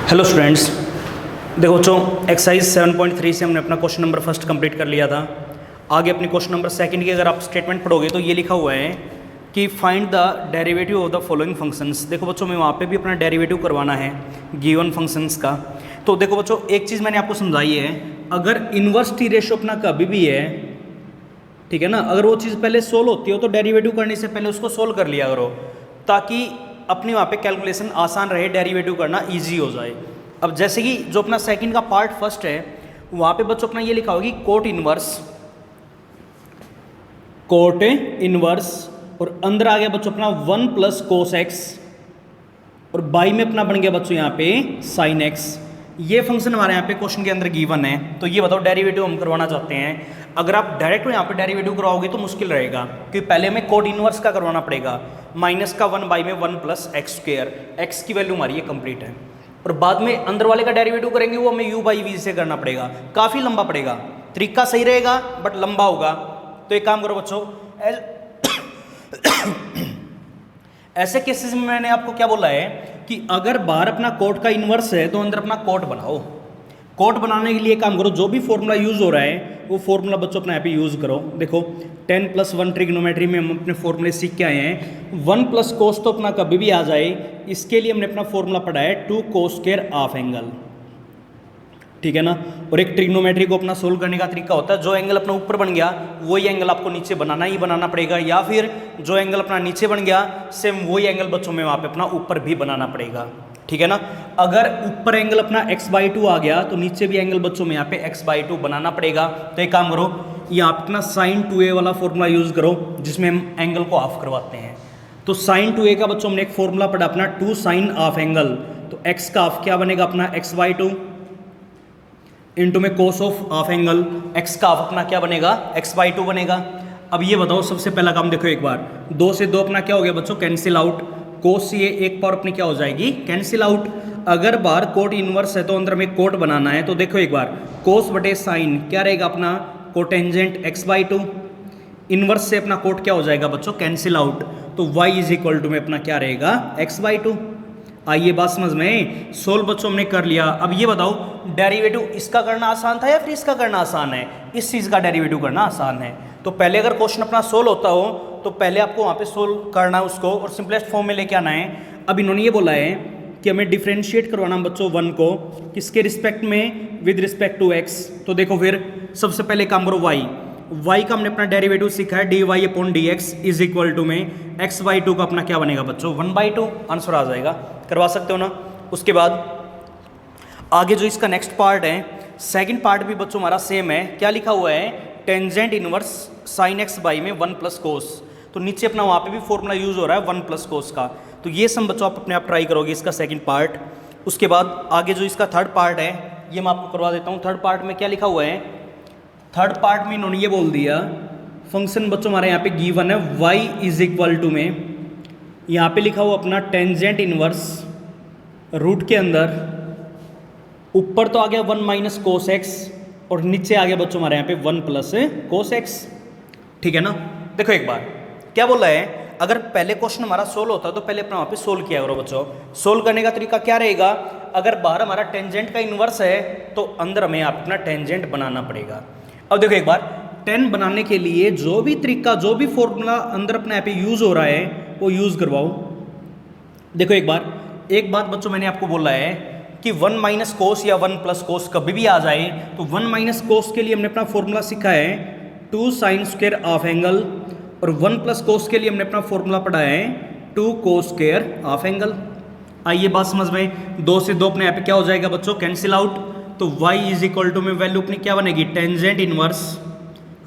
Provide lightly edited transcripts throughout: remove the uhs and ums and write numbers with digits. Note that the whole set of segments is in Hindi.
हेलो स्टूडेंट्स, देखो बच्चों एक्सरसाइज 7.3 से हमने अपना क्वेश्चन नंबर फर्स्ट कंप्लीट कर लिया था। आगे अपनी क्वेश्चन नंबर सेकंड की अगर आप स्टेटमेंट पढ़ोगे तो ये लिखा हुआ है कि find the derivative of the following functions. देखो बच्चों मैं वहाँ पे भी अपना डेरिवेटिव करवाना है गिवन फंक्शंस का। तो देखो बच्चों एक चीज़ मैंने आपको समझाई है, अगर इन्वर्स टी रेशो अपना कभी भी है, ठीक है ना, अगर वो चीज़ पहले सोल्व होती हो तो डेरिवेटिव करने से पहले उसको सोल्व कर लिया करो ताकि अपनी वहाँ पे कैलकुलेशन आसान रहे, डेरिवेटिव करना इजी हो जाए। अब जैसे कि जो अपना सेकंड का पार्ट फर्स्ट है वहाँ पे बच्चों अपना ये लिखा होगी कोट इनवर्स और अंदर आ गया बच्चों अपना 1 प्लस कोस एक्स और बाई में अपना बन गया बच्चों यहाँ पे साइन एक्स। ये फंक्शन हमारे यहाँ पे क्वेश्चन के अंदर गिवन है। तो ये बताओ डेरिवेटिव हम करवाना चाहते हैं। अगर आप डायरेक्ट यहाँ पे डेरिवेटिव करवाओगे तो मुश्किल रहेगा क्योंकि पहले हमें कोट इनवर्स का करवाना पड़ेगा, माइनस का 1 बाई में 1 प्लस एक्स स्क्वायर, एक्स की वैल्यू हमारी ये कंप्लीट है। और बाद में अंदर वाले का डेरिवेटिव करेंगे वो हमें u बाई वी से करना पड़ेगा, काफ़ी लंबा पड़ेगा। तरीका सही रहेगा बट लंबा होगा। तो एक काम करो बच्चों, ऐसे केसेस में मैंने आपको क्या बोला है कि अगर बाहर अपना कोट का इन्वर्स है तो अंदर अपना कोट बनाओ। कोट बनाने के लिए काम करो, जो भी फॉर्मूला यूज हो रहा है वो फॉर्मूला बच्चों अपने यहाँ पे यूज करो। देखो 10 + 1 ट्रिग्नोमेट्री में हम अपने फॉर्मूले सीख के आए हैं। 1 प्लस कोस तो अपना कभी भी आ जाए, इसके लिए हमने अपना फॉर्मूला पढ़ा है 2 कोस स्क्वायर हाफ एंगल, ठीक है ना। और एक ट्रिग्नोमेट्री को अपना सोल्व करने का तरीका होता है, जो एंगल अपना ऊपर बन गया वही एंगल आपको नीचे बनाना ही बनाना पड़ेगा, या फिर जो एंगल अपना नीचे बन गया सेम वही एंगल बच्चों में वहाँ पे अपना ऊपर भी बनाना पड़ेगा, ठीक है ना। अगर ऊपर एंगल अपना x/2 आ गया तो नीचे भी एंगल बच्चों में यहाँ पे x/2 बनाना पड़ेगा। तो एक काम करो, यहाँ पे अपना sin 2a वाला फॉर्मूला यूज करो जिसमें हम एंगल को हाफ करवाते हैं। तो sin 2a का बच्चों हमने एक फॉर्मूला पढ़ा अपना 2 sin हाफ एंगल, तो x का हाफ क्या बनेगा अपना x/2 इंटू में cos of half angle, x का हाफ अपना क्या बनेगा x/2 बनेगा। अब ये बताओ सबसे पहला काम देखो एक बार, 2 से 2 अपना क्या हो गया बच्चों कैंसिल आउट, कोस ये एक पावर अपनी क्या हो जाएगी कैंसिल आउट। अगर बाहर कोट इनवर्स है तो अंदर में कोट बनाना है, तो देखो एक बार कोस बटे साइन क्या रहेगा अपना कोटेंजेंट x/2, इनवर्स से अपना कोट क्या हो जाएगा बच्चों कैंसिल आउट, तो y = में अपना क्या रहेगा x/2। आइए बात समझ में, सोल्व बच्चों हमने कर लिया। अब ये बताओ डेरिवेटिव इसका करना आसान था या फिर इसका करना आसान है? इस चीज़ का डेरिवेटिव करना आसान है। तो पहले अगर क्वेश्चन अपना सोल्व होता हो तो पहले आपको वहाँ पे सोल्व करना है उसको और सिंपलेस्ट फॉर्म में लेके आना है। अब इन्होंने ये बोला है कि हमें डिफ्रेंशिएट करवाना बच्चों 1 को किसके रिस्पेक्ट में, विद रिस्पेक्ट टू x। तो देखो फिर सबसे पहले काम करो y का हमने अपना डेरिवेटिव सीखा है dy/dx = में x/2 का अपना क्या बनेगा बच्चों 1/2, आंसर आ जाएगा। करवा सकते हो ना। उसके बाद आगे जो इसका नेक्स्ट पार्ट है, सेकंड पार्ट भी बच्चों हमारा सेम है। क्या लिखा हुआ है tangent inverse sin x by में 1 प्लस कोस, तो नीचे अपना वहाँ पे भी फॉर्मूला यूज हो रहा है 1 प्लस कोस का। तो ये सब बच्चों आप अपने आप ट्राई करोगे इसका सेकंड पार्ट। उसके बाद आगे जो इसका थर्ड पार्ट है ये मैं आपको करवा देता हूँ। थर्ड पार्ट में क्या लिखा हुआ है, थर्ड पार्ट में इन्होंने ये बोल दिया फंक्शन बच्चों हमारे यहाँ पे गिवन है y में, यहाँ पे लिखा हुआ अपना टेंजेंट इनवर्स रूट के अंदर ऊपर तो आ गया 1 माइनस कोस एक्स और नीचे आ गया बच्चों हमारे यहाँ पे 1 प्लस कोस एक्स, ठीक है ना। देखो एक बार क्या बोला है, अगर पहले क्वेश्चन हमारा सोल्व होता तो पहले अपना वहाँ पे सोल्व किया करो बच्चों। सोल्व करने का तरीका क्या रहेगा, अगर बाहर हमारा टेंजेंट का इन्वर्स है तो अंदर हमें अपना टेंजेंट बनाना पड़ेगा। अब देखो एक बार टेन बनाने के लिए जो भी तरीका, जो भी फॉर्मूला अंदर अपने यहाँ पे यूज हो रहा है वो यूज करवाओ। देखो एक बात बच्चों मैंने आपको बोला है कि 1 माइनस कोस या 1 प्लस कोस कभी भी आ जाए, तो 1 माइनस कोस के लिए हमने अपना फॉर्मूला सीखा है 2 साइन स्क्वायर हाफ एंगल, और 1 प्लस कोस के लिए हमने अपना फॉर्मूला पढ़ा है 2 कोस स्क्वायर हाफ एंगल। आइए बात समझ में, 2 से 2 अपने यहाँ पे क्या हो जाएगा बच्चों कैंसिल आउट, तो y = में वैल्यू अपनी क्या बनेगी टेंजेंट इनवर्स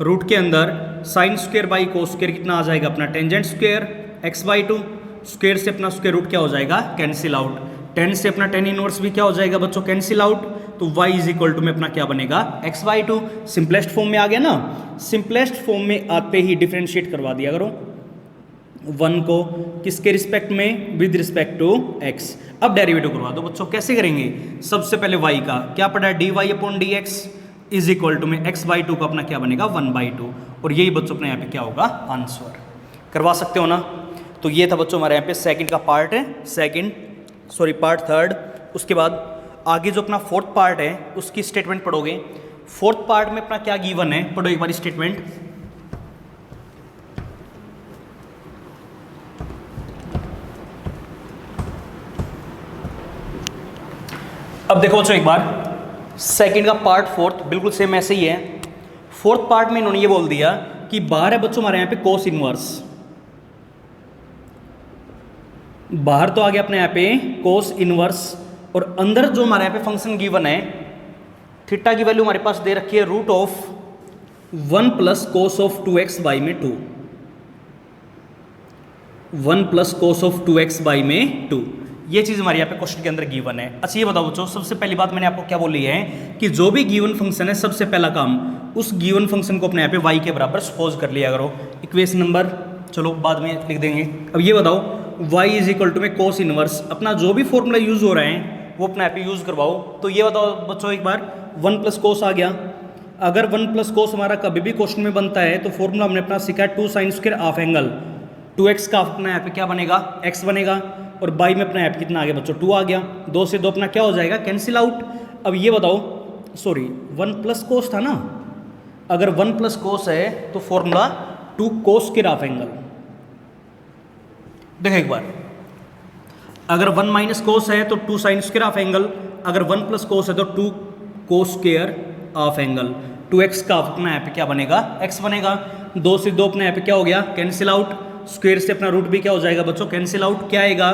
रूट के अंदर sine square by cos square कितना आ जाएगा अपना टेंजेंट स्क्वायर x/2, स्क्वायर से अपना स्क्वायर रूट क्या हो जाएगा कैंसिल आउट, 10 से अपना 10 इनवर्स भी क्या हो जाएगा बच्चों कैंसिल आउट, तो y = में अपना क्या बनेगा x/2। सिंपलेस्ट फॉर्म में आ गया ना, सिंपलेस्ट फॉर्म में आते ही डिफरेंशिएट करवा दिया करो 1 को किसके रिस्पेक्ट में, विद रिस्पेक्ट टू x। अब डेरिवेटिव करवा दो बच्चों। कैसे करेंगे, सबसे पहले y का क्या पढ़ा है dy/dx = में x/2 का अपना क्या बनेगा 1/2, और यही बच्चों अपने यहाँ पे क्या होगा आंसर। करवा सकते हो ना। तो ये था बच्चों हमारे यहाँ पे सेकंड का पार्ट है, पार्ट थर्ड। उसके बाद आगे जो अपना फोर्थ पार्ट है उसकी स्टेटमेंट पढ़ोगे। फोर्थ पार्ट में अपना क्या गिवन है, पढ़ो एक बार स्टेटमेंट। अब देखो बच्चों एक बार, सेकंड का पार्ट फोर्थ बिल्कुल सेम ऐसे ही है। फोर्थ पार्ट में इन्होंने ये बोल दिया कि बाहर है बच्चों हमारे यहाँ पे कोस इनवर्स, बाहर तो आ गया अपने यहाँ पे कोस इनवर्स, और अंदर जो हमारे यहाँ पे फंक्शन गिवन है थीटा की वैल्यू हमारे पास दे रखी है root of 1 plus cos of 2x by में 2, 1 plus cos of 2x by में 2, ये चीज़ हमारे यहाँ पे क्वेश्चन के अंदर गिवन है। अच्छा ये बताओ बच्चों, सबसे पहली बात मैंने आपको क्या बोली है कि जो भी गिवन फंक्शन है सबसे पहला काम उस गिवन फंक्शन को अपने यहाँ पे y के बराबर सपोज कर लिया करो। इक्वेशन नंबर चलो बाद में लिख देंगे। अब ये बताओ y इज इक्वल टू में कोस इनवर्स, अपना जो भी फॉर्मूला यूज हो रहे हैं वो अपने यहाँ पे यूज करवाओ। तो ये बताओ बच्चों एक बार 1 प्लस कोस आ गया, अगर 1 प्लस कोस हमारा कभी भी क्वेश्चन में बनता है तो फॉर्मूला हमने अपना सीखा है 2 sine square half angle, 2x का अपना यहाँ पे क्या बनेगा x बनेगा, और बाई में अपना यहाँ पे कितना आ गया बच्चों 2 आ गया, 2 से 2 अपना क्या हो जाएगा कैंसिल आउट। अब ये बताओ सॉरी 1 प्लस कोस था ना, अगर 1 प्लस कोस है तो फॉर्मूला 2 कोस के हाफ एंगल। देखो एक बार, अगर 1 माइनस कोस है तो 2 साइन स्क्वायर हाफ एंगल, अगर 1 प्लस कोस है तो 2 cos square half angle, 2x का अपना यहाँ पे क्या बनेगा x बनेगा, 2 से 2 अपने यहाँ पे क्या हो गया कैंसिल आउट, स्क्वायर से अपना रूट भी क्या हो जाएगा बच्चों कैंसिल आउट, क्या आएगा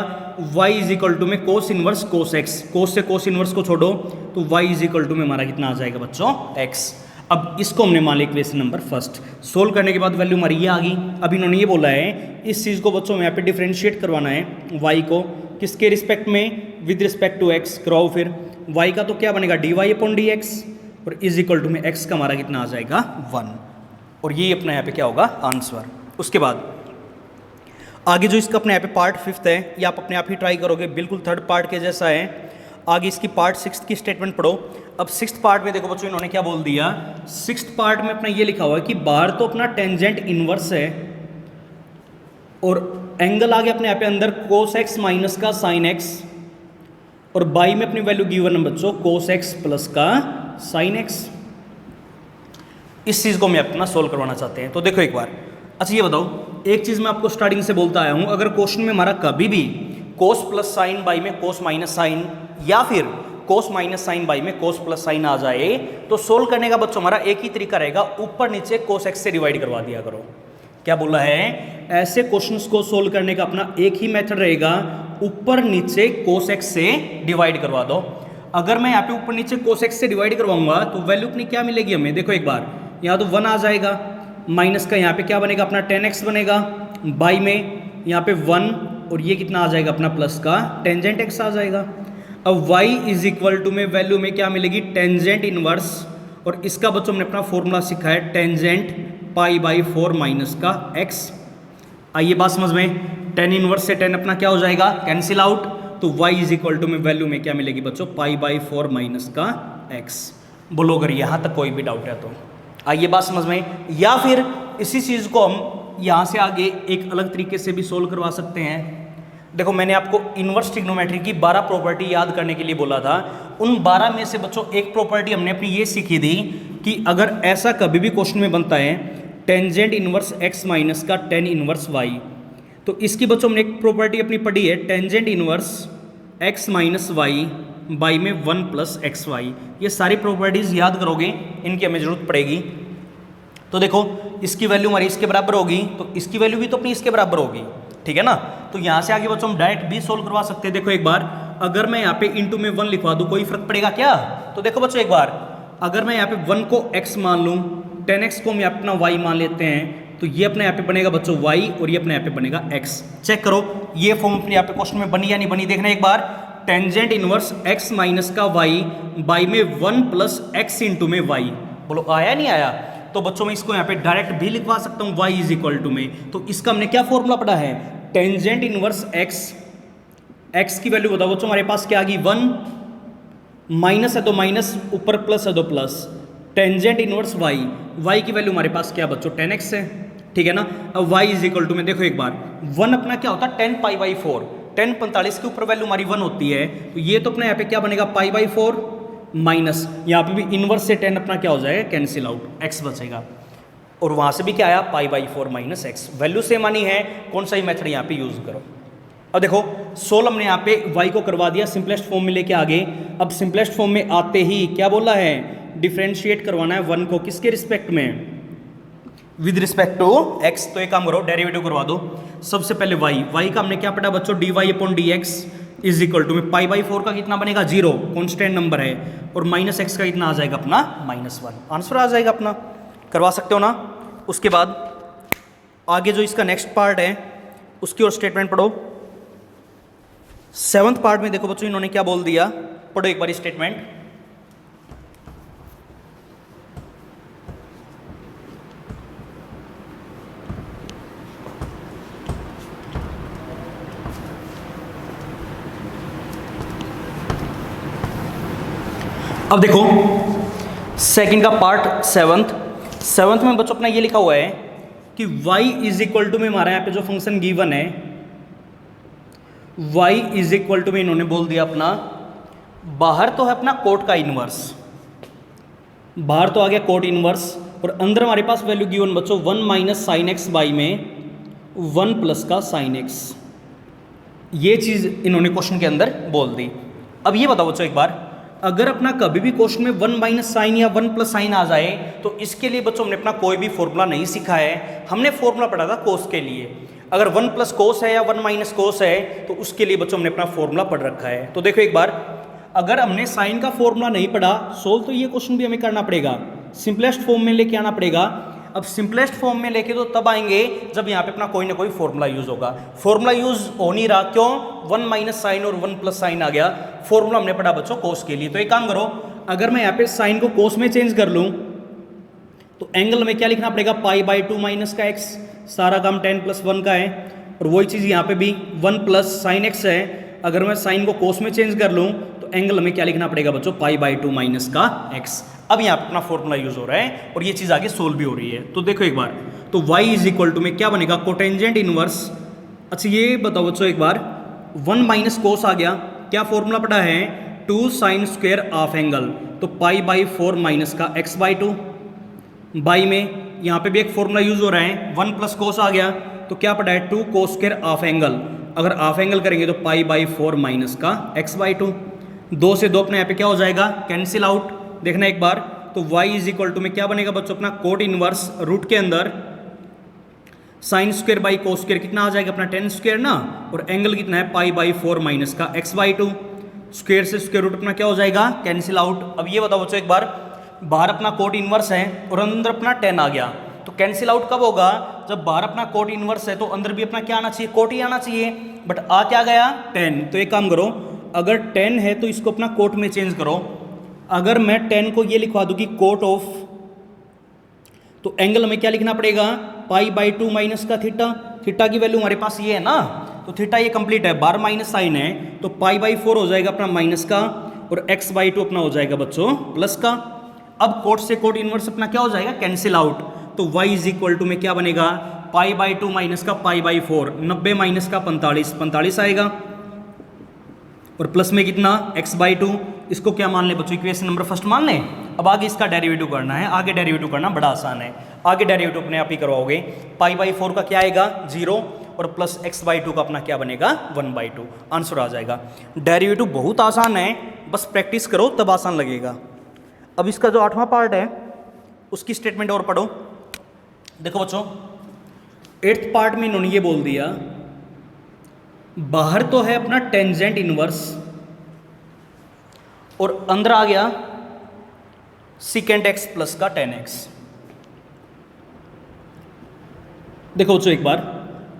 y इज इक्वल टू में कोस इनवर्स कोस x, कोस से कोस इनवर्स को छोड़ो तो y इज इक्वल टू में हमारा कितना आ जाएगा बच्चों x। अब इसको हमने मान लिया इक्वेशन नंबर फर्स्ट, सोल्व करने के बाद वैल्यू हमारी ये आ गई। अब इन्होंने ये बोला है इस चीज़ को बच्चों में यहाँ पे डिफरेंशिएट करवाना है y को, किसके रिस्पेक्ट में, विद रिस्पेक्ट टू x कराओ। फिर y का तो क्या बनेगा dy अपॉन dx, और इज इक्वल टू में x का हमारा कितना आ जाएगा 1, और ये अपना यहाँ पे क्या होगा आंसर। उसके बाद आगे जो इसका अपने यहाँ पे पार्ट फिफ्थ है ये आप अपने आप ही ट्राई करोगे, बिल्कुल थर्ड पार्ट के जैसा है। आगे इसकी पार्ट सिक्स्थ की स्टेटमेंट पढ़ो। अब सिक्स्थ पार्ट में देखो बच्चों इन्होंने क्या बोल दिया, सिक्स्थ पार्ट में अपना ये लिखा हुआ है कि बाहर तो अपना टेंजेंट इनवर्स है और एंगल आ गया अपने यहाँ पे अंदर कोस एक्स माइनस का साइन एक्स, और बाई में अपनी वैल्यू गिवन है बच्चों कोस एक्स प्लस का साइन एक्स। इस चीज़ को मैं अपना सोल्व करवाना चाहते हैं। तो देखो एक बार, अच्छा ये बताओ एक चीज़ मैं आपको स्टार्टिंग से बोलता आया हूँ, अगर क्वेश्चन में हमारा कभी भी कोस प्लस साइन बाई में कोस माइनस साइन या फिर कोस माइनस साइन बाई में कोस प्लस साइन आ जाए तो सोल्व करने का बच्चों हमारा एक ही तरीका रहेगा, ऊपर नीचे कोस एक्स से डिवाइड करवा दिया करो। क्या बोला है, ऐसे क्वेश्चंस को सोल्व करने का अपना एक ही मेथड रहेगा, ऊपर नीचे कोस एक्स से डिवाइड करवा दो। अगर मैं यहाँ पे ऊपर नीचे कोस एक्स से डिवाइड करवाऊंगा तो वैल्यू अपनी क्या मिलेगी हमें, देखो एक बार यहाँ तो 1 आ जाएगा, माइनस का यहाँ पे क्या बनेगा अपना 10x बनेगा, बाई में यहाँ पे 1 और ये कितना आ जाएगा अपना प्लस का टेंजेंट x आ जाएगा। अब y इज इक्वल टू में वैल्यू में क्या मिलेगी टेंजेंट इनवर्स, और इसका बच्चों हमने अपना फॉर्मूला सीखा है टेंजेंट पाई बाई 4 माइनस का x। आइए बात समझ में, टेन इनवर्स से 10 अपना क्या हो जाएगा कैंसिल आउट, तो y इज इक्वल टू में वैल्यू में क्या मिलेगी बच्चों पाई बाई 4 माइनस का x। बोलो अगर यहाँ तक कोई भी डाउट है तो आइए बात समझ में, या फिर इसी चीज़ को हम यहाँ से आगे एक अलग तरीके से भी सोल्व करवा सकते हैं। देखो मैंने आपको इनवर्स ट्रिग्नोमेट्री की 12 प्रॉपर्टी याद करने के लिए बोला था, उन 12 में से बच्चों एक प्रॉपर्टी हमने अपनी ये सीखी थी कि अगर ऐसा कभी भी क्वेश्चन में बनता है टेंजेंट इनवर्स x माइनस का टेन इनवर्स y, तो इसकी बच्चों हमने एक प्रॉपर्टी अपनी पढ़ी है tangent inverse x minus y by में 1 प्लस एक्स वाई। ये सारी प्रॉपर्टीज़ याद करोगे, इनकी हमें ज़रूरत पड़ेगी। तो देखो इसकी वैल्यू हमारी इसके बराबर होगी तो इसकी वैल्यू भी तो अपनी इसके बराबर होगी, ठीक है ना। तो यहाँ से आगे बच्चों हम डायरेक्ट भी सोल्व करवा सकते हैं। देखो एक बार अगर मैं यहाँ पे इंटू में 1 लिखवा दूँ कोई फर्क पड़ेगा क्या, तो देखो बच्चों एक बार अगर मैं यहाँ पे 1 को x मान लूँ, 10x को मैं अपना y मान लेते हैं, तो ये अपने यहाँ पे बनेगा बच्चों y और ये अपने यहाँ पे बनेगा x। चेक करो ये फॉर्म अपने यहाँ पे क्वेश्चन में बनी या नहीं बनी, देखना एक बार। टेंजेंट इनवर्स x माइनस का y बाई में 1 प्लस x इंटू में y, बोलो आया नहीं आया। तो बच्चों में इसको यहाँ पे डायरेक्ट भी लिखवा सकता हूँ y इज इक्वल टू में, तो इसका हमने क्या फॉर्मूला पढ़ा है टेंजेंट इनवर्स x की वैल्यू बताओ बच्चों हमारे पास क्या आ गई 1, माइनस है तो माइनस, ऊपर प्लस है तो प्लस, टेंजेंट इनवर्स y की वैल्यू हमारे पास क्या बच्चों 10x है, ठीक है ना। अब y इज इक्वल टू में देखो एक बार 1 अपना क्या होता है 10 पाई बाई 4, टेन 45 के ऊपर वैल्यू हमारी 1 होती है, तो ये तो अपने यहाँ पे क्या बनेगा पाई बाई 4 माइनस, यहाँ पे भी इनवर्स से 10 अपना क्या हो जाएगा कैंसिल आउट, x बचेगा। और वहाँ से भी क्या आया पाई by 4 minus x, value same आनी है, कौन सा ही मेथड यहाँ पे यूज़ करो। अब देखो सोल्व हमने यहाँ पे y को करवा दिया सिंपलेस्ट फॉर्म में लेके आगे। अब सिंपलेस्ट फॉर्म में आते ही क्या बोला है, डिफरेंशिएट करवाना है 1 को किसके रिस्पेक्ट में, विद रिस्पेक्ट टू x। तो एक काम करो डेरिवेटिव करवा दो। सबसे पहले y का हमने क्या पढ़ा बच्चों, dy upon dx is equal to में पाई बाई 4 का कितना बनेगा 0, कॉन्स्टेंट नंबर है, और माइनस एक्स का कितना आ जाएगा अपना -1, आंसर आ जाएगा अपना। करवा सकते हो ना। उसके बाद आगे जो इसका नेक्स्ट पार्ट है उसकी और स्टेटमेंट पढ़ो। 7th पार्ट में देखो बच्चों इन्होंने क्या बोल दिया, पढ़ो एक बार स्टेटमेंट। अब देखो सेकंड का पार्ट 7th में बच्चों अपना ये लिखा हुआ है कि y इज इक्वल टू में हमारा यहाँ पे जो फंक्शन गिवन है, y इज इक्वल टू में इन्होंने बोल दिया अपना, बाहर तो है अपना कोट का इनवर्स, बाहर तो आ गया कोट इनवर्स, और अंदर हमारे पास वैल्यू गिवन बच्चों 1 माइनस साइन एक्स बाई में 1 प्लस का साइन एक्स, ये चीज़ इन्होंने क्वेश्चन के अंदर बोल दी। अब ये बताओ बच्चों एक बार, अगर अपना कभी भी क्वेश्चन में 1 माइनस साइन या 1 प्लस साइन आ जाए तो इसके लिए बच्चों हमने अपना कोई भी फॉर्मूला नहीं सीखा है, हमने फॉर्मूला पढ़ा था कोस के लिए। अगर 1 प्लस कोस है या 1 माइनस कोस है तो उसके लिए बच्चों हमने अपना फॉर्मूला पढ़ रखा है। तो देखो एक बार, अगर हमने साइन का फॉर्मूला नहीं पढ़ा सोल्व, तो ये क्वेश्चन भी हमें करना पड़ेगा, सिंपलेस्ट फॉर्म में लेके आना पड़ेगा। अब सिंपलेस्ट फॉर्म में लेके तो तब आएंगे जब यहाँ पे अपना कोई ना कोई फॉर्मूला यूज होगा। फॉर्मूला यूज हो नहीं रहा, क्यों, 1 माइनस साइन और 1 प्लस साइन आ गया, फॉर्मूला हमने पढ़ा बच्चों कोस के लिए। तो एक काम करो, अगर मैं यहाँ पे साइन को कोस में चेंज कर लूँ तो एंगल में क्या लिखना पड़ेगा, पाई बाई 2 माइनस का एक्स, सारा काम 10 प्लस 1 का है, और वही चीज़ यहाँ पे भी 1 प्लस साइन एक्स है। अगर मैं साइन को कोस में चेंज कर लूँ तो एंगल में क्या लिखना पड़ेगा बच्चों, पाई बाई 2 माइनस का एक्स। अब यहाँ पे अपना फॉर्मूला यूज हो रहा है और ये चीज़ आगे सोल्व भी हो रही है। तो देखो एक बार, तो y इज इक्वल टू में क्या बनेगा, कोटेंजेंट इनवर्स। अच्छा ये बताओ बच्चों एक बार, 1 माइनस कोस आ गया, क्या फॉर्मूला पड़ा है, 2 साइन स्क्वायर ऑफ एंगल, तो पाई बाई 4 माइनस का x बाई 2, बाई में यहाँ पे भी एक फॉर्मूला यूज हो रहा है, 1 प्लस कोस आ गया, तो क्या पड़ा है 2 कोस स्क्वायर ऑफ एंगल, अगर ऑफ एंगल करेंगे तो पाई बाई 4 माइनस का x बाई 2, 2 से 2 अपने यहाँ पे क्या हो जाएगा, कैंसिल आउट। देखना एक बार, तो y इज इक्वल टू में क्या बनेगा बच्चों अपना, कोट इनवर्स रूट के अंदर sine square by cos square कितना आ जाएगा अपना 10 स्क्वायर ना, और एंगल कितना है पाई बाई 4 माइनस का x बाई 2, स्क्वायर से स्क्वायर रूट अपना क्या हो जाएगा, कैंसिल आउट। अब ये बताओ बच्चों एक बार, बाहर अपना कोट इनवर्स है और अंदर अपना 10 आ गया, तो कैंसिल आउट कब होगा, जब बाहर अपना कोट इनवर्स है तो अंदर भी अपना क्या आना चाहिए, कोट ही आना चाहिए, बट आ क्या गया 10। तो एक काम करो, अगर 10 है तो इसको अपना कोट में चेंज करो। अगर मैं 10 को ये लिखवा दूँ कि कोट ऑफ, तो एंगल में क्या लिखना पड़ेगा, पाई बाई 2 माइनस का थीटा, थीटा की वैल्यू हमारे पास ये है ना, तो थीटा ये कंप्लीट है, 12 माइनस साइन है, तो पाई बाई 4 हो जाएगा अपना माइनस का, और x बाई 2 अपना हो जाएगा बच्चों प्लस का। अब कोट से कोट इनवर्स अपना क्या हो जाएगा, कैंसिल आउट, तो y इज इक्वल टू में क्या बनेगा, पाई बाई 2 माइनस का पाई बाई 4, 90 माइनस का 45, 45 आएगा, और प्लस में कितना x बाई 2, इसको क्या मान ले बच्चों, इक्वेशन नंबर फर्स्ट मान लें। अब आगे इसका डेरिवेटिव करना है, आगे डेरिवेटिव करना बड़ा आसान है, आगे डेरिवेटिव अपने आप ही करवाओगे। पाई बाई 4 का क्या आएगा 0, और प्लस x बाई 2 का अपना क्या बनेगा 1 बाई 2, आंसर आ जाएगा। डेरिवेटिव बहुत आसान है, बस प्रैक्टिस करो तब आसान लगेगा। अब इसका जो 8वां पार्ट है उसकी स्टेटमेंट और पढ़ो। देखो बच्चों 8th पार्ट में इन्होंने ये बोल दिया, बाहर तो है अपना टेंजेंट इनवर्स और अंदर आ गया सीकेंट एक्स प्लस का 10x। देखो बच्चों एक बार,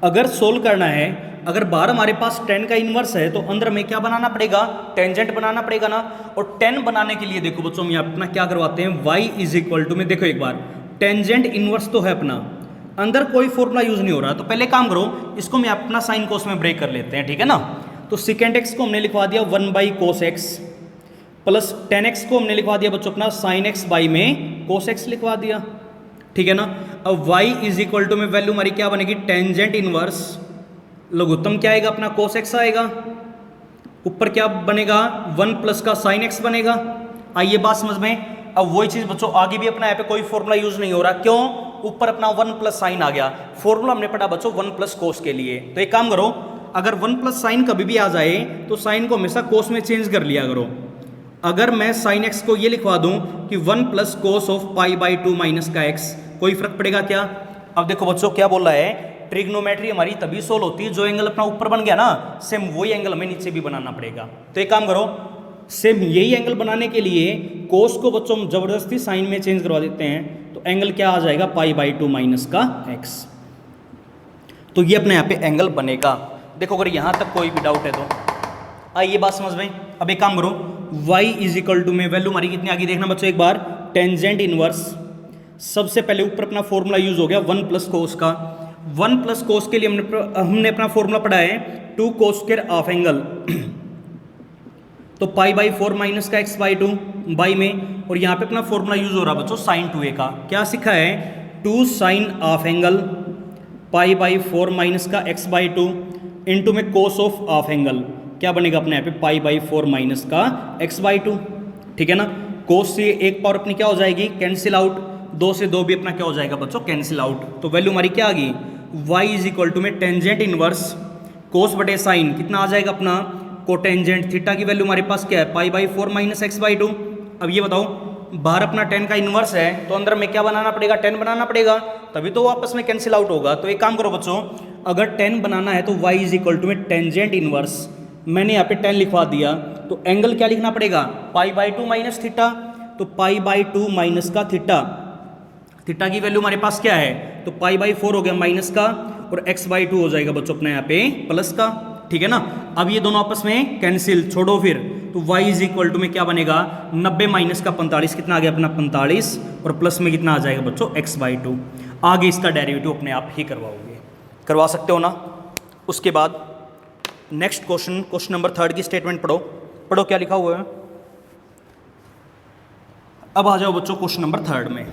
अगर सोल्व करना है, अगर बाहर हमारे पास 10 का इनवर्स है तो अंदर में क्या बनाना पड़ेगा, टेंजेंट बनाना पड़ेगा ना। और 10 बनाने के लिए देखो बच्चों हम यहाँ अपना क्या करवाते हैं, y इज इक्वल टू में, देखो एक बार टेंजेंट इनवर्स तो है अपना, अंदर कोई फॉर्मूला यूज नहीं हो रहा, तो पहले काम करो इसको मैं अपना साइन कोस में ब्रेक कर लेते हैं, ठीक है ना। तो सीकेंट एक्स को हमने लिखवा दिया 1 by cos x, plus 10x को हमने लिखवा दिया बच्चों अपना साइन एक्स बाई में कोस एक्स लिखवा दिया, ठीक है ना। अब y इज इक्वल टू में वैल्यू हमारी क्या बनेगी, टेंजेंट इनवर्स लघुत्तम क्या आएगा अपना cos x आएगा, ऊपर क्या बनेगा 1 प्लस का sin x बनेगा। आइए बात समझ में। अब वही चीज बच्चों आगे भी अपना यहाँ पे कोई फॉर्मूला यूज नहीं हो रहा, क्यों? ऊपर अपना 1 प्लस साइन आ गया, फॉर्मूला हमने पढ़ा बच्चों 1 प्लस कोस के लिए। तो एक काम करो, अगर 1 प्लस साइन कभी भी आ जाए तो साइन को हमेशा कोस में चेंज कर लिया करो। अगर मैं साइन एक्स को ये लिखवा दूं कि 1 plus cos of pi by 2 minus का एक्स, कोई फर्क पड़ेगा क्या? अब देखो बच्चों क्या बोल रहा है, ट्रिग्नोमेट्री हमारी तभी सोल्व होती है जो एंगल अपना ऊपर बन गया ना, सेम वही एंगल हमें नीचे भी बनाना पड़ेगा। तो एक काम करो, सेम यही एंगल बनाने के लिए कोस को बच्चों हम जबरदस्ती साइन में चेंज करवा देते हैं, तो एंगल क्या आ जाएगा पाई बाई 2 माइनस का एक्स। तो ये अपने यहाँ पे एंगल बनेगा। देखो अगर यहाँ तक कोई भी डाउट है तो आइए बात समझ में। अब एक काम करो, y इज इक्वल टू में वैल्यू हमारी कितनी आ गई देखना बच्चों एक बार, टेंजेंट इनवर्स। सबसे पहले ऊपर अपना फॉर्मूला यूज हो गया 1 प्लस कोस का। 1 प्लस कोस के लिए हमने अपना फॉर्मूला पढ़ा है 2 कोस स्क्वायर ऑफ एंगल, तो पाई बाई 4 माइनस का एक्स बाई 2 बाई में, और यहाँ पे अपना फॉर्मूला यूज हो रहा बच्चों साइन 2a का। क्या सीखा है? 2 sine of angle pi by 4 minus का एक्स बाई 2 इंटू में कोस ऑफ एंगल, क्या बनेगा अपने यहाँ पे पाई बाई 4 माइनस का एक्स बाई 2। ठीक है ना, कोस से एक पावर अपनी क्या हो जाएगी कैंसिल आउट, 2 से 2 भी अपना क्या हो जाएगा बच्चों कैंसिल आउट। तो वैल्यू हमारी क्या आ गई, y इज इक्वल टू में टेंजेंट इनवर्स कोस बटे साइन, कितना आ जाएगा अपना कोटेंजेंट थीटा की वैल्यू हमारे पास क्या है पाई बाई 4 माइनस एक्स बाई 2। अब ये बताओ, बाहर अपना 10 का इनवर्स है तो अंदर में क्या बनाना पड़ेगा 10 बनाना पड़ेगा, तभी तो वो आपस में कैंसिल आउट होगा। तो एक काम करो बच्चों, अगर 10 बनाना है तो y इज इक्वल टू में टेंजेंट इनवर्स, मैंने यहाँ पे 10 लिखवा दिया, तो एंगल क्या लिखना पड़ेगा पाई बाई 2 माइनस थीटा, तो पाई बाई 2 माइनस का थीटा, थीटा की वैल्यू हमारे पास क्या है, तो पाई बाई 4 हो गया माइनस का, और एक्स बाई 2 हो जाएगा बच्चों अपने यहाँ पे प्लस का। ठीक है ना, अब ये दोनों आपस में कैंसिल, छोड़ो फिर, तो y इज इक्वल टू में क्या बनेगा 90 माइनस का 45, कितना आ गया अपना 45, और प्लस में कितना आ जाएगा बच्चों x बाई 2। आगे इसका डेरिवेटिव अपने आप ही करवाओगे, करवा सकते हो ना। उसके बाद नेक्स्ट क्वेश्चन, क्वेश्चन नंबर 3 की स्टेटमेंट पढ़ो, पढ़ो क्या लिखा हुआ है। अब आ जाओ बच्चों क्वेश्चन नंबर 3 में।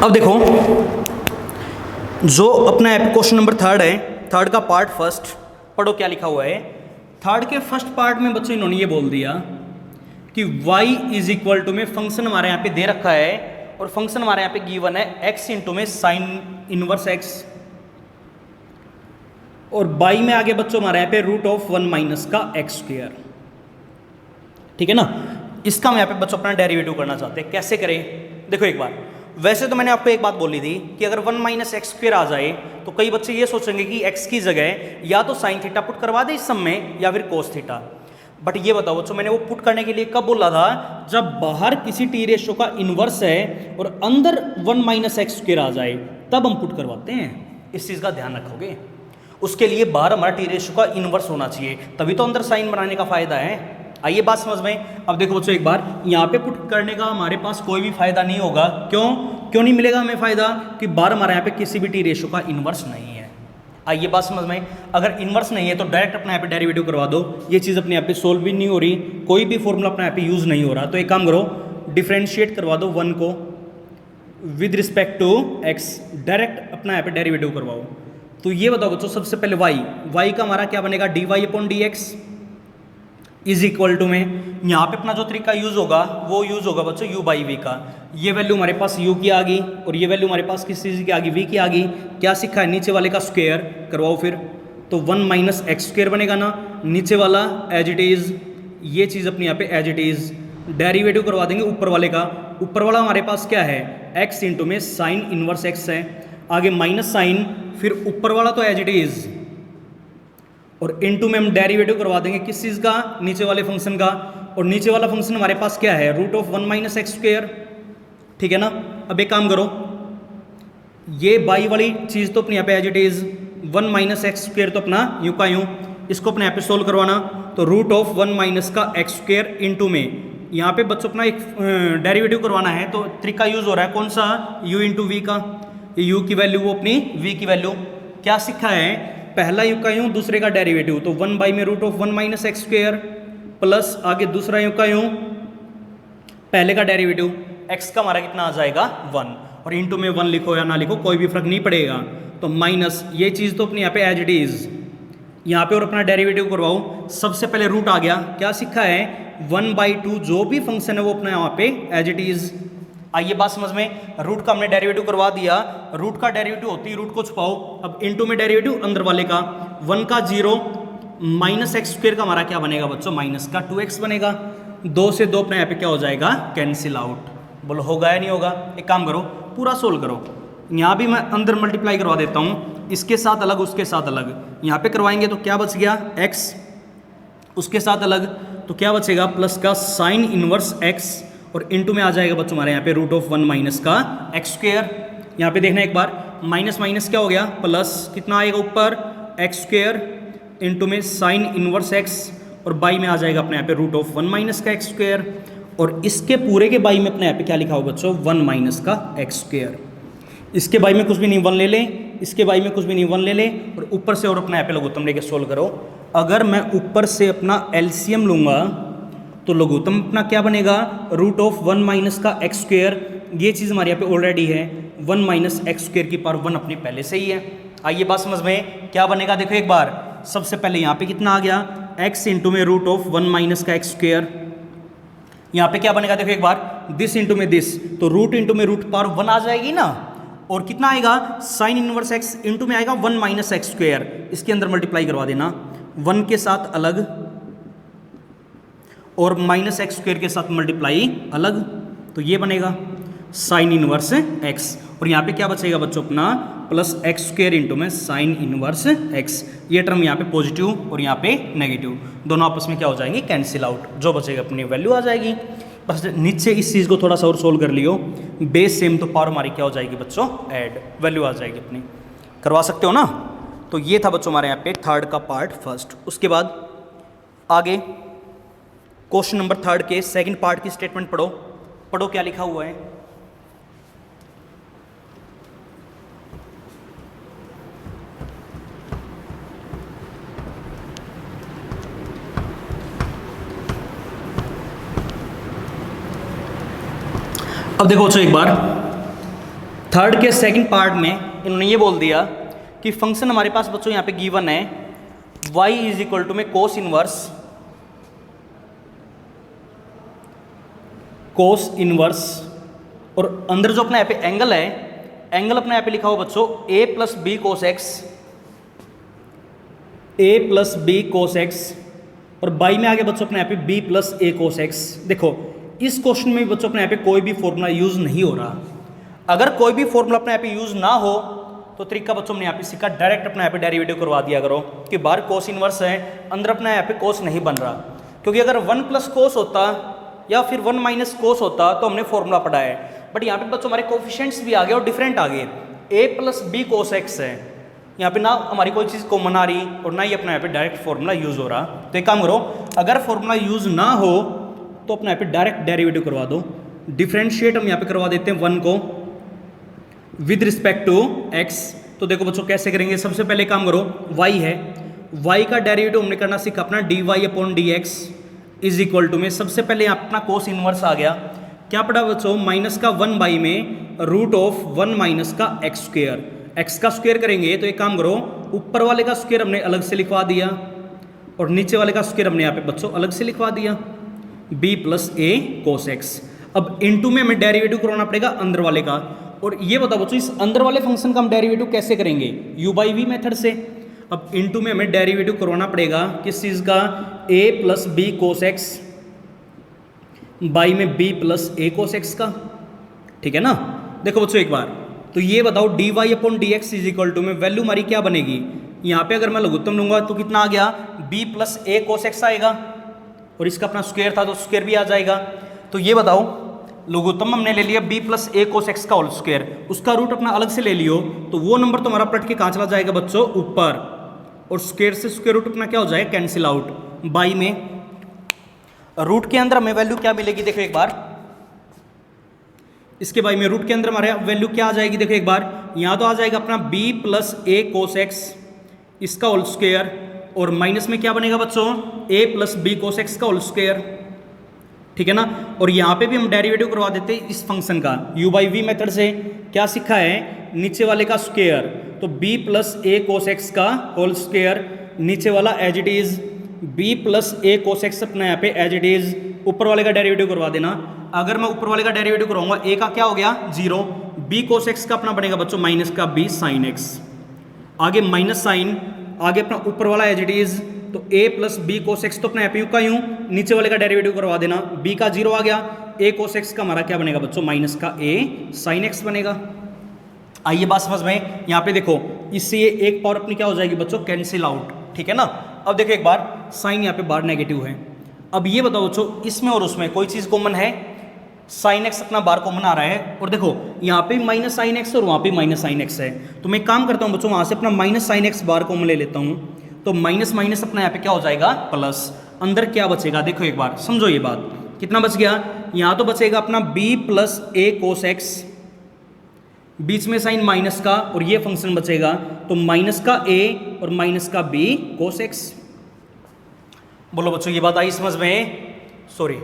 अब देखो, जो अपना क्वेश्चन नंबर 3 है, 3 का पार्ट फर्स्ट पढ़ो क्या लिखा हुआ है। 3 के फर्स्ट पार्ट में बच्चों इन्होंने ये बोल दिया कि y इज इक्वल टू में फंक्शन हमारे यहाँ पे दे रखा है, और फंक्शन हमारे यहाँ पे गिवन है x इंटू में साइन इनवर्स x, और बाई में आगे बच्चों हमारे यहाँ पे रूट ऑफ 1 माइनस का एक्स स्क्वायर। ठीक है ना, इसका हम यहाँ पे बच्चों अपना डेरिवेटिव करना चाहते हैं, कैसे करें देखो एक बार। वैसे तो मैंने आपको एक बात बोली थी कि अगर 1 माइनस एक्स स्क्वायर आ जाए तो कई बच्चे ये सोचेंगे कि x की जगह या तो साइन थीटा पुट करवा दे इस सम में, या फिर कोस थीटा। बट ये बताओ बच्चों, मैंने वो पुट करने के लिए कब बोला था, जब बाहर किसी टी रेशो का इन्वर्स है और अंदर 1 माइनस एक्स स्क्वायर आ जाए, तब हम पुट करवाते हैं। इस चीज़ का ध्यान रखोगे, उसके लिए बाहर हमारा टी रेशो का इन्वर्स होना चाहिए, तभी तो अंदर साइन बनाने का फायदा है। आइए बात समझ में। अब देखो बच्चों एक बार, यहाँ पे पुट करने का हमारे पास कोई भी फायदा नहीं होगा। क्यों नहीं मिलेगा हमें फायदा, कि बार हमारे यहाँ पे किसी भी टी रेशो का इन्वर्स नहीं है। आइए बात समझ में, अगर इन्वर्स नहीं है तो डायरेक्ट अपने यहाँ पे डेरिवेटिव करवा दो, ये चीज़ अपने यहाँ पे सोल्व भी नहीं हो रही, कोई भी फॉर्मूला अपने यहाँ पे यूज नहीं हो रहा। तो एक काम करो, डिफ्रेंशिएट करवा दो 1 को with respect to x, direct अपना यहाँ पे डेरिवेटिव करवाओ। तो ये बताओ बच्चों, सबसे पहले y का हमारा क्या बनेगा dy upon dx is equal to में, यहाँ पे अपना जो तरीका यूज होगा वो यूज होगा बच्चों u बाई वी का। ये वैल्यू हमारे पास u की आ गई, और ये वैल्यू हमारे पास किस चीज़ की आ गई v की आ गई। क्या सीखा है, नीचे वाले का स्क्वायर करवाओ फिर, तो 1 माइनस एक्स स्क्वायर बनेगा ना, नीचे वाला एज इट इज़, ये चीज़ अपनी यहाँ पे एज इट इज़, डेरिवेटिव करवा देंगे ऊपर वाले का। ऊपर वाला हमारे पास क्या है x इंटू में साइन इनवर्स x है, आगे माइनस साइन, फिर ऊपर वाला तो एज इट इज़, और इनटू में हम डेरिवेटिव करवा देंगे किस चीज़ का, नीचे वाले फंक्शन का। और नीचे वाला फंक्शन हमारे पास क्या है, root of 1 minus x square. ठीक है ना, अब एक काम करो, ये बाई वाली चीज़ तो अपने यहाँ पे as it is, 1 minus x square तो अपना यूँ का यूँ, इसको अपने यहाँ पे सोल्व करवाना, तो रूट ऑफ 1 माइनस का एक्स स्क्वायर इंटू में यहाँ पे बच्चों अपना एक डेरिवेटिव करवाना है, तो तरीका यूज़ हो रहा है कौन सा, u इंटू वी का। u की वैल्यू वो अपनी v की वैल्यू, क्या सीखा है, पहला यू का यूं दूसरे का डेरिवेटिव, तो 1 बाई में root of 1 minus x square plus आगे दूसरा यू का यूं पहले का डेरिवेटिव, एक्स का हमारा कितना आ जाएगा 1, और इंटू में 1 लिखो या ना लिखो कोई भी फर्क नहीं पड़ेगा, तो माइनस ये चीज़ तो अपने यहाँ पे एज इट इज़, यहाँ पे और अपना डेरिवेटिव करवाओ। सबसे पहले रूट आ गया, क्या सीखा है 1/2 जो भी फंक्शन है वो अपना यहाँ पे एज इट इज़। आइए बात समझ में, रूट का हमने डेरिवेटिव करवा दिया, रूट का डेरिवेटिव होती है रूट को छुपाओ, अब इनटू में डेरिवेटिव अंदर वाले का 1 का 0 माइनस एक्स स्क्वेयर का हमारा क्या बनेगा बच्चों, माइनस का 2x बनेगा, 2 से 2 अपने यहाँ पे क्या हो जाएगा, कैंसिल आउट। बोलो होगा या नहीं होगा, एक काम करो पूरा सोल्व करो, यहाँ भी मैं अंदर मल्टीप्लाई करवा देता हूँ, इसके साथ अलग उसके साथ अलग, यहाँ पे करवाएंगे तो क्या बच गया x, उसके साथ अलग तो क्या बचेगा प्लस का साइन इनवर्स x, और इनटू में आ जाएगा बच्चों हमारे यहाँ पे रूट ऑफ 1 माइनस का एक्स स्क्वेयर। यहाँ पे देखना एक बार, माइनस माइनस क्या हो गया प्लस, कितना आएगा ऊपर एक्स स्क्वेयर, इनटू में साइन इनवर्स x, और बाई में आ जाएगा अपने यहाँ पे रूट ऑफ 1 माइनस का एक्स स्क्वेयर, और इसके पूरे के बाई में अपने यहाँ पे क्या लिखा हो बच्चों 1 माइनस का एक्स स्क्वेयर। इसके बाई में कुछ भी नहीं 1 ले लें, इसके बाई में कुछ भी नहीं 1 ले लें, और ऊपर से और अपना यहाँ पे लघुत्तम लेके सोल्व करो। अगर मैं ऊपर से अपना एलसीएम लूँगा तो लघुत्तम अपना क्या बनेगा, रूट ऑफ 1 माइनस का एक्स स्क्वेयर, ये चीज़ हमारे यहाँ पे ऑलरेडी है, 1 माइनस एक्स स्क्वेयर की पावर 1 अपनी पहले से ही है। आइए बात समझ में, क्या बनेगा देखो एक बार, सबसे पहले यहाँ पे कितना आ गया x इंटू में रूट ऑफ 1 माइनस का एक्स स्क्वेयर, यहाँ पे क्या बनेगा देखो एक बार, दिस इंटू में दिस, तो रूट इंटू में रूट पावर 1 आ जाएगी ना, और कितना आएगा साइन इनवर्स x इंटू में आएगा 1 माइनस एक्स स्क्वेयर, इसके अंदर मल्टीप्लाई करवा देना 1 के साथ अलग और माइनस एक्स स्क्वेयर के साथ मल्टीप्लाई अलग, तो ये बनेगा साइन इनवर्स x, और यहाँ पे क्या बचेगा बच्चों अपना प्लस एक्स स्क्वेयर इंटू में साइन इनवर्स x, ये टर्म यहाँ पे पॉजिटिव और यहाँ पे नेगेटिव, दोनों आपस में क्या हो जाएंगे कैंसिल आउट, जो बचेगा अपनी वैल्यू आ जाएगी। बस नीचे इस चीज़ को थोड़ा सा और सोल्व कर लियो, बेस सेम तो पावर हमारी क्या हो जाएगी बच्चों ऐड, वैल्यू आ जाएगी अपनी, करवा सकते हो ना। तो ये था बच्चों हमारे यहाँ पे थर्ड का पार्ट फर्स्ट। उसके बाद आगे क्वेश्चन नंबर थर्ड के सेकंड पार्ट की स्टेटमेंट पढ़ो, पढ़ो क्या लिखा हुआ है। अब देखो बच्चों एक बार, थर्ड के सेकंड पार्ट में इन्होंने ये बोल दिया कि फंक्शन हमारे पास बच्चों यहाँ पे गिवन है y इज इक्वल टू में कोस इनवर्स, और अंदर जो अपना यहाँ पे एंगल है, एंगल अपना यहाँ पे लिखा हुआ बच्चों a plus b cos x, और बाई में आगे बच्चों अपने यहाँ पे b plus a cos x. देखो इस क्वेश्चन में बच्चों अपने यहाँ पे कोई भी फॉर्मूला यूज नहीं हो रहा, अगर कोई भी फॉर्मूला अपने यहाँ पे यूज ना हो तो तरीका बच्चों ने यहाँ पे सीखा, डायरेक्ट अपने यहाँ पे डेरिवेटिव करवा दिया करो कि बाहर कोस इनवर्स है, अंदर अपना यहाँ पे कोस नहीं बन रहा, क्योंकि अगर 1 प्लस कोस होता या फिर 1 माइनस कोस होता तो हमने फॉर्मूला पढ़ा है, बट यहाँ पे बच्चों हमारे कोफिशिएंट्स भी आ गए और डिफरेंट आ गए, a plus b cos x है, यहाँ पे ना हमारी कोई चीज़ कॉमन आ रही और ना ही अपना यहाँ पे डायरेक्ट फॉर्मूला यूज हो रहा। तो एक काम करो, अगर फॉर्मूला यूज ना हो तो अपना यहाँ पे डायरेक्ट डेरिवेटिव करवा दो, डिफरेंशिएट हम यहाँ पे करवा देते हैं 1 को विद रिस्पेक्ट टू x। तो देखो बच्चों कैसे करेंगे, सबसे पहले काम करो, y है, y का डेरिवेटिव हमने करना सीखा अपना dy upon dx is equal to में, सबसे पहले यहाँ अपना कोस इनवर्स आ गया, क्या पड़ा बच्चों माइनस का 1 बाई में रूट ऑफ 1 माइनस का एक्स स्क्वेयर, एक्स का स्क्वेयर करेंगे तो एक काम करो, ऊपर वाले का स्क्वेयर हमने अलग से लिखवा दिया और नीचे वाले का स्क्वेयर हमने यहाँ पे बच्चों अलग से लिखवा दिया, b plus a cos x. अब इनटू में हमें डेरिवेटिव करवाना पड़ेगा अंदर वाले का, और ये बताओ बच्चों इस अंदर वाले फंक्शन का हम डेरिवेटिव कैसे करेंगे, u बाई वी मेथड से। अब इनटू में हमें डेरिवेटिव करवाना पड़ेगा किस चीज़ का, a plus b cos x by में b plus a cos x का, ठीक है ना। देखो बच्चों एक बार, तो ये बताओ dy upon d x is equal to में वैल्यू हमारी क्या बनेगी, यहाँ पे अगर मैं लघुत्तम लूंगा तो कितना आ गया, b plus a cos x आएगा, और इसका अपना स्क्वायर था तो स्क्वायर भी आ जाएगा। तो ये बताओ लघुत्तम हमने ले लिया b plus a cos x का होल स्क्वायर, उसका रूट अपना अलग से ले लियो तो वो नंबर तो हमारा पलट के कहाँ चला जाएगा बच्चों ऊपर, और स्क्वायर से स्क्वायर रूट अपना क्या हो जाएगा कैंसिल आउट, बाई में रूट के अंदर हमें वैल्यू क्या मिलेगी, देखो एक बार इसके बाई में रूट के अंदर हमारे वैल्यू क्या आ जाएगी, देखो एक बार यहाँ तो आ जाएगा अपना b plus a cos x इसका होल स्क्वायर, और माइनस में क्या बनेगा बच्चों a plus b cos x का होल स्क्वायर, ठीक है ना। और यहाँ पे भी हम डेरिवेटिव करवा देते हैं इस फंक्शन का u बाई वी मेथड से। क्या सीखा है, नीचे वाले का स्क्वायर, तो b plus a cos x का होल स्क्वायर, नीचे वाला as it is b plus a cos x अपना यहाँ पे एज इट इज, ऊपर वाले का डेरिवेटिव करवा देना। अगर मैं ऊपर वाले का डेरिवेटिव कराऊंगा a का क्या हो गया 0, b कोस एक्स का अपना बनेगा बच्चों माइनस का b साइन एक्स, आगे माइनस साइन, आगे अपना ऊपर वाला एज इट इज, तो a plus b cos x तो अपना यहाँ पे यूं का यूं, नीचे वाले का डेरिवेटिव करवा देना, b का 0 आ गया, a कोस एक्स का हमारा क्या बनेगा बच्चों माइनस का a साइन एक्स बनेगा। आइए बात समझ में, यहाँ पे देखो इससे ये एक पावर अपनी क्या हो जाएगी बच्चों कैंसिल आउट, ठीक है ना। अब देखो एक बार साइन यहाँ पे बाहर नेगेटिव है। अब ये बताओ बच्चों इसमें और उसमें कोई चीज़ कॉमन है, साइन एक्स अपना बाहर कॉमन आ रहा है, और देखो यहाँ पे माइनस साइन एक्स और वहाँ पे माइनस साइन एक्स है, तो मैं काम करता हूँ बच्चों वहाँ से अपना माइनस साइन एक्स बाहर कॉमन ले लेता हूँ, तो माइनस माइनस अपना यहाँ पे क्या हो जाएगा प्लस, अंदर क्या बचेगा देखो एक बार समझो ये बात, कितना बच गया, यहाँ तो बचेगा अपना b plus a cos x, बीच में साइन माइनस का, और ये फंक्शन बचेगा तो माइनस का a और माइनस का b कोस एक्स। बोलो बच्चों ये बात आई समझ में, सॉरी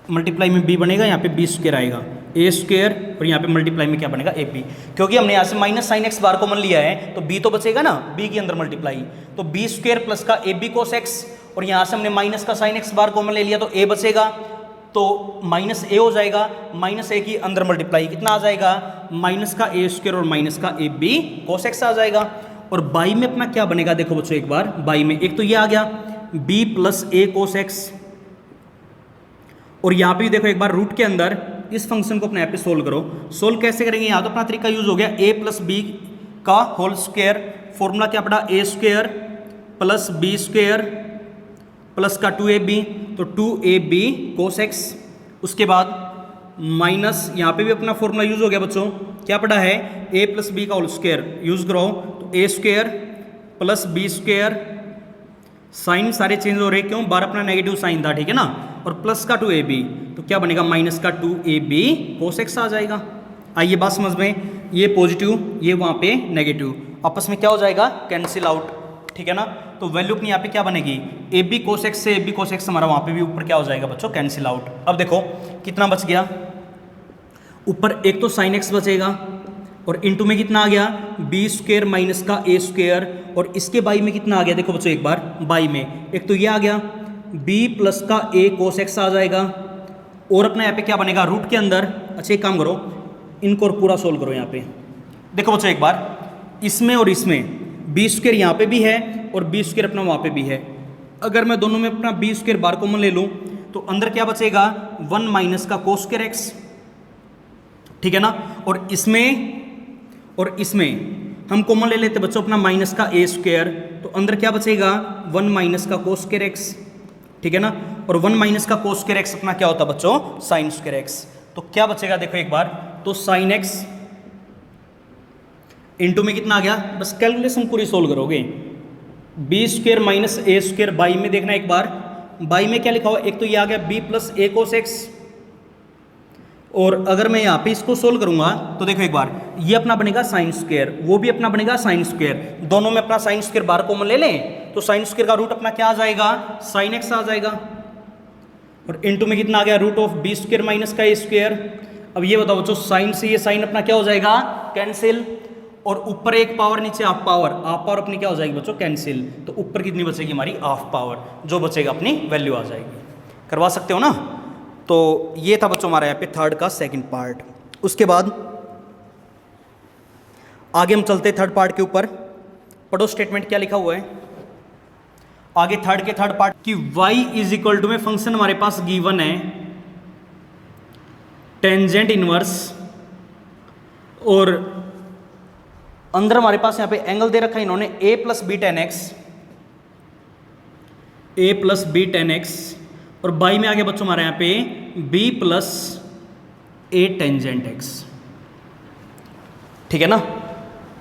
मल्टीप्लाई में b बनेगा, यहाँ पे b स्क्वायर आएगा a स्क्वायर, और यहाँ पे मल्टीप्लाई में क्या बनेगा ab, क्योंकि हमने यहाँ से माइनस साइन एक्स बार कॉमन लिया है तो b तो बचेगा ना, b के अंदर मल्टीप्लाई, तो b स्क्वायर प्लस का ab कोस एक्स, और यहाँ से हमने माइनस का साइन एक्स बार कॉमन ले लिया तो a बचेगा, तो माइनस a हो जाएगा, माइनस a की अंदर मल्टीप्लाई कितना आ जाएगा माइनस का a स्क्वायर और माइनस का ab कोस एक्स आ जाएगा। और बाई में अपना क्या बनेगा देखो बच्चों एक बार, बाई में एक तो ये आ गया b plus a cos x, और यहाँ पे देखो एक बार रूट के अंदर इस फंक्शन को अपने यहाँ पे सोल्व करो। सोल्व कैसे करेंगे, यहाँ तो अपना तरीका यूज हो गया a प्लस बी का होल स्क्वायर, फॉर्मूला क्या पड़ा a square plus b square plus का 2ab, तो 2ab कोस एक्स, उसके बाद माइनस यहाँ पे भी अपना फॉर्मूला यूज हो गया बच्चों, क्या पड़ा है a प्लस बी का होल स्क्वायर यूज करो, तो a square plus b square, sine सारे चेंज हो रहे क्यों, बार अपना नेगेटिव साइन था, ठीक है ना, और प्लस का 2ab, तो क्या बनेगा माइनस का 2ab कोस एक्स आ जाएगा। आइए बात समझ में, ये पॉजिटिव ये वहाँ पे नेगेटिव आपस में क्या हो जाएगा कैंसिल आउट, ठीक है ना। तो वैल्यू अपनी यहाँ पे क्या बनेगी ab कोस एक्स से ab कोस एक्स हमारा वहाँ पे भी ऊपर क्या हो जाएगा बच्चों कैंसिल आउट। अब देखो कितना बच गया, ऊपर एक तो साइन एक्स बचेगा, और इनटू में कितना आ गया b स्क्वायर माइनस का a स्क्वायर, और इसके बाई में कितना आ गया देखो बच्चों एक बार, बाई में एक तो ये आ गया b प्लस का a कोस एक्स आ जाएगा, और अपना यहाँ पे क्या बनेगा रूट के अंदर, अच्छा एक काम करो इनको और पूरा सोल्व करो यहाँ पे, देखो बच्चों एक बार इसमें और इसमें b स्क्वायर यहाँ पे भी है और b स्क्वायर अपना वहाँ पे भी है, अगर मैं दोनों में अपना b स्क्वायर बार कॉमन ले लूँ तो अंदर क्या बचेगा 1 माइनस का कोस स्क्वायर एक्स, ठीक है ना, और इसमें हम कॉमन ले लेते बच्चों अपना माइनस का a स्क्वायर, तो अंदर क्या बचेगा 1 माइनस का कोस स्क्वायर एक्स, ठीक है ना, और 1 माइनस का कोस स्क्वायर एक्स अपना क्या होता है बच्चों साइन स्क्वायर एक्स, तो क्या बचेगा देखो एक बार, तो साइन एक्स इनटू में कितना आ गया, बस कैलकुलेशन पूरी सोल्व करोगे, b square minus a square, by में देखना एक बार, बाई में क्या लिखा हुआ, एक तो ये आ गया b plus a cos x, और अगर मैं यहाँ पे इसको सोल्व करूंगा तो देखो एक बार ये अपना बनेगा साइन स्क्वायर, वो भी अपना बनेगा साइन स्क्वायर, दोनों में अपना साइन स्क्वायर बार कॉमन ले लें तो साइन स्क्वायर का रूट अपना क्या आ जाएगा साइन एक्स आ जाएगा, और इनटू में कितना आ गया root of b square minus का a स्क्वायर। अब ये बताओ बच्चों साइन से ये साइन अपना क्या हो जाएगा कैंसिल, और ऊपर एक पावर नीचे हाफ पावर अपनी क्या हो जाएगी बच्चों कैंसिल, तो ऊपर कितनी बचेगी हमारी हाफ पावर, जो बचेगा अपनी वैल्यू आ जाएगी। करवा सकते हो ना। तो ये था बच्चों हमारा यहाँ पे थर्ड का सेकंड पार्ट। उसके बाद आगे हम चलते थर्ड पार्ट के ऊपर, पढ़ो स्टेटमेंट क्या लिखा हुआ है आगे थर्ड के थर्ड पार्ट की y इज इक्वल टू में फंक्शन हमारे पास गिवन है टेंजेंट इनवर्स, और अंदर हमारे पास यहाँ पे एंगल दे रखा है इन्होंने a plus b tan x, और बाई में आगे बच्चों हमारे यहाँ पे b plus a tangent x, ठीक है ना।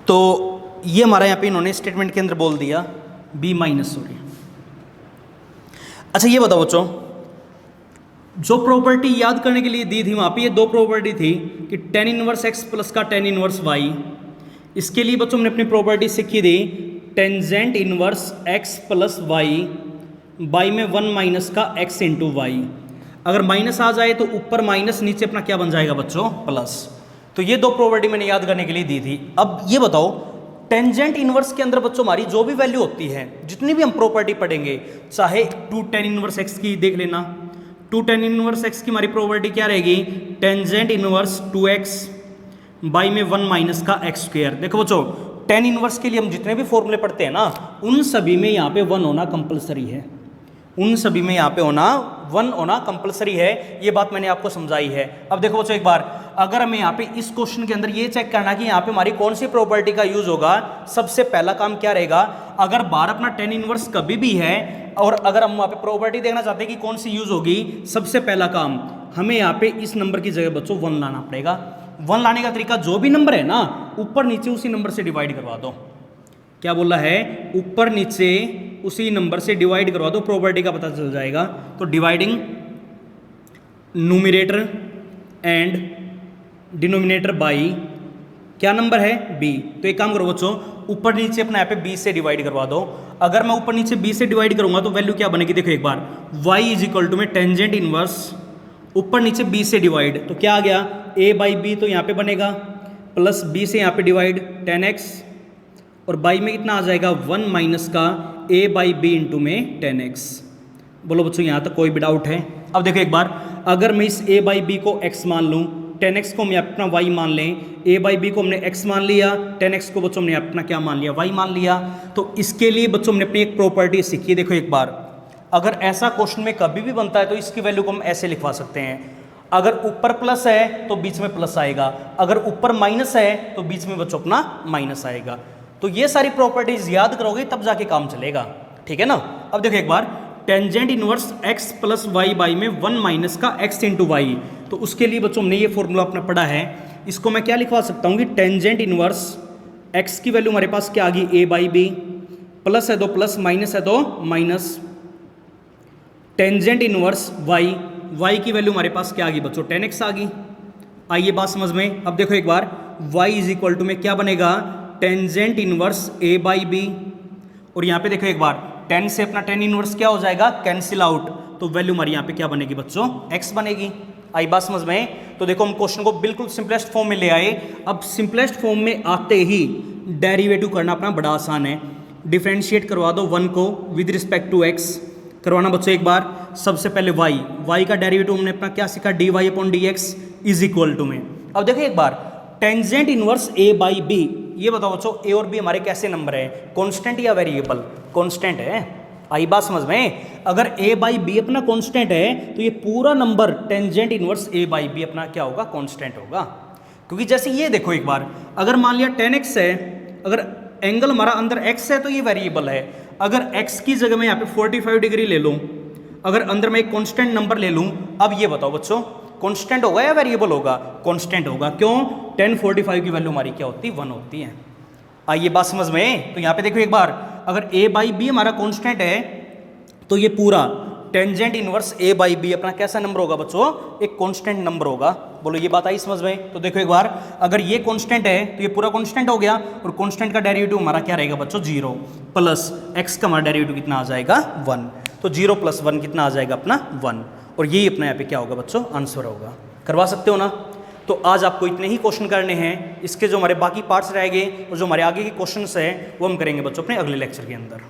तो ये हमारा यहाँ पे इन्होंने स्टेटमेंट के अंदर बोल दिया b माइनस, सॉरी। अच्छा ये बताओ बच्चों जो प्रॉपर्टी याद करने के लिए दी थी वहाँ पे ये दो प्रॉपर्टी थी कि tan इनवर्स x प्लस का tan इनवर्स y। इसके लिए बच्चों हमने अपनी प्रॉपर्टी सीखी थी tangent inverse x plus y by में 1 माइनस का x इंटू वाई। अगर माइनस आ जाए तो ऊपर माइनस, नीचे अपना क्या बन जाएगा बच्चों, प्लस। तो ये दो प्रॉपर्टी मैंने याद करने के लिए दी थी। अब ये बताओ टेंजेंट इनवर्स के अंदर बच्चों हमारी जो भी वैल्यू होती है, जितनी भी हम प्रॉपर्टी पढ़ेंगे, चाहे 2 tan इनवर्स x की देख लेना, 2 tan इनवर्स x की हमारी प्रॉपर्टी क्या रहेगी, टेंजेंट इनवर्स 2x बाई में 1 माइनस का x स्क्वायर। देखो बच्चों tan इनवर्स के लिए हम जितने भी फॉर्मूले पढ़ते हैं ना, उन सभी में यहाँ पे 1 होना कंपलसरी है, उन सभी में यहाँ पे 1 होना कंपलसरी है। ये बात मैंने आपको समझाई है। अब देखो बच्चों एक बार, अगर हमें यहाँ पे इस क्वेश्चन के अंदर ये चेक करना कि यहाँ पे हमारी कौन सी प्रॉपर्टी का यूज होगा, सबसे पहला काम क्या रहेगा, अगर बार अपना tan इनवर्स कभी भी है और अगर हम वहाँ पे प्रॉपर्टी देखना चाहते हैं कि कौन सी यूज होगी, सबसे पहला काम हमें यहाँ पे इस नंबर की जगह बच्चों 1 लाना पड़ेगा। 1 लाने का तरीका, जो भी नंबर है ना ऊपर नीचे उसी नंबर से डिवाइड करवा दो। क्या बोला है, ऊपर नीचे उसी नंबर से डिवाइड करवा दो, प्रॉपर्टी का पता चल जाएगा। तो dividing numerator and denominator by क्या नंबर है, b। तो एक काम करो बच्चों, ऊपर नीचे अपना यहाँ पे b से डिवाइड करवा दो। अगर मैं ऊपर नीचे b से डिवाइड करूंगा तो वैल्यू क्या बनेगी, देखो एक बार, y इज इक्वल टू में टेंजेंट इनवर्स ऊपर नीचे b से डिवाइड, तो क्या आ गया, a बाई बी, तो यहाँ पे बनेगा प्लस b से यहाँ पे डिवाइड tan x और बाई में कितना आ जाएगा 1 माइनस का a बाई बी इंटू में tan x। बोलो बच्चों यहाँ तक कोई भी डाउट है। अब देखो एक बार, अगर मैं इस a बाई बी को x मान लूँ, tan x को मैं अपना y मान लें, a बाई बी को हमने x मान लिया, tan x को बच्चों हमने अपना क्या मान लिया, y मान लिया। तो इसके लिए बच्चों हमने अपनी एक प्रॉपर्टी सीखी। देखो एक बार, अगर ऐसा क्वेश्चन में कभी भी बनता है तो इसकी वैल्यू को हम ऐसे लिखवा सकते हैं, अगर ऊपर प्लस है तो बीच में प्लस आएगा, अगर ऊपर माइनस है तो बीच में बच्चों अपना माइनस आएगा। तो ये सारी प्रॉपर्टीज याद करोगे तब जाके काम चलेगा, ठीक है ना। अब देखो एक बार, tangent inverse x plus y by में 1 माइनस का x इंटू वाई। तो उसके लिए बच्चों हमने ये फॉर्मूला अपना पढ़ा है, इसको मैं क्या लिखवा सकता हूँ कि टेंजेंट इनवर्स x की वैल्यू हमारे पास क्या आ गई, a बाई बी, प्लस है तो प्लस, माइनस है तो माइनस, टेंजेंट इनवर्स y की वैल्यू हमारे पास क्या आ गई बच्चों, tan x आ गई। आइए बात समझ में। अब देखो एक बार, y इज इक्वल टू में क्या बनेगा, tangent inverse a by b, और यहाँ पे देखो एक बार, tan से अपना tan इनवर्स क्या हो जाएगा, कैंसिल आउट, तो वैल्यू हमारी यहाँ पे क्या बनेगी बच्चों, x बनेगी। आई बात समझ में। तो देखो हम क्वेश्चन को बिल्कुल सिंपलेस्ट फॉर्म में ले आए। अब सिंपलेस्ट फॉर्म में आते ही डेरिवेटिव करना अपना बड़ा आसान है। डिफरेंशिएट करवा दो 1 को विद रिस्पेक्ट टू x, करवाना बच्चों एक बार। सबसे पहले y का डेरिवेटिव हमने अपना क्या सीखा, dy upon dx is equal to में। अब देखो एक बार, tangent inverse a by b, ये बताओ बच्चों a और b हमारे कैसे नंबर है, कांस्टेंट या वेरिएबल, कांस्टेंट है। आई बात समझ में। अगर a बाई बी अपना कांस्टेंट है तो ये पूरा number tangent inverse a by b अपना क्या होगा, कांस्टेंट होगा। क्योंकि जैसे ये देखो एक बार, अगर मान लिया tan x है, अगर एंगल हमारा अंदर x है तो ये वेरिएबल है। अगर x की जगह मैं यहाँ पे 45 डिग्री ले लूँ, अगर अंदर मैं एक कांस्टेंट नंबर ले लूँ, अब ये बताओ बच्चों कांस्टेंट होगा या वेरिएबल होगा, कांस्टेंट होगा। क्यों, tan 45 की वैल्यू हमारी क्या होती है, 1 होती है। आइए बात समझ में। तो यहाँ पे देखो एक बार, अगर a बाई बी हमारा कांस्टेंट है तो ये पूरा tangent inverse a by b अपना कैसा नंबर होगा बच्चों, एक कांस्टेंट नंबर होगा। बोलो ये बात आई समझ में। तो देखो एक बार, अगर ये कांस्टेंट है तो ये पूरा कांस्टेंट हो गया, और कांस्टेंट का डेरिवेटिव हमारा क्या रहेगा बच्चों, 0 प्लस x का हमारा डेरिवेटिव कितना आ जाएगा, 1। तो 0 प्लस 1 कितना आ जाएगा अपना 1, और यही अपना यहाँ पे क्या होगा बच्चों, आंसर होगा। करवा सकते हो ना। तो आज आपको इतने ही क्वेश्चन करने हैं। इसके जो हमारे बाकी पार्ट्स रहेंगे और जो हमारे आगे के क्वेश्चंस हैं वो हम करेंगे बच्चों अपने अगले लेक्चर के अंदर।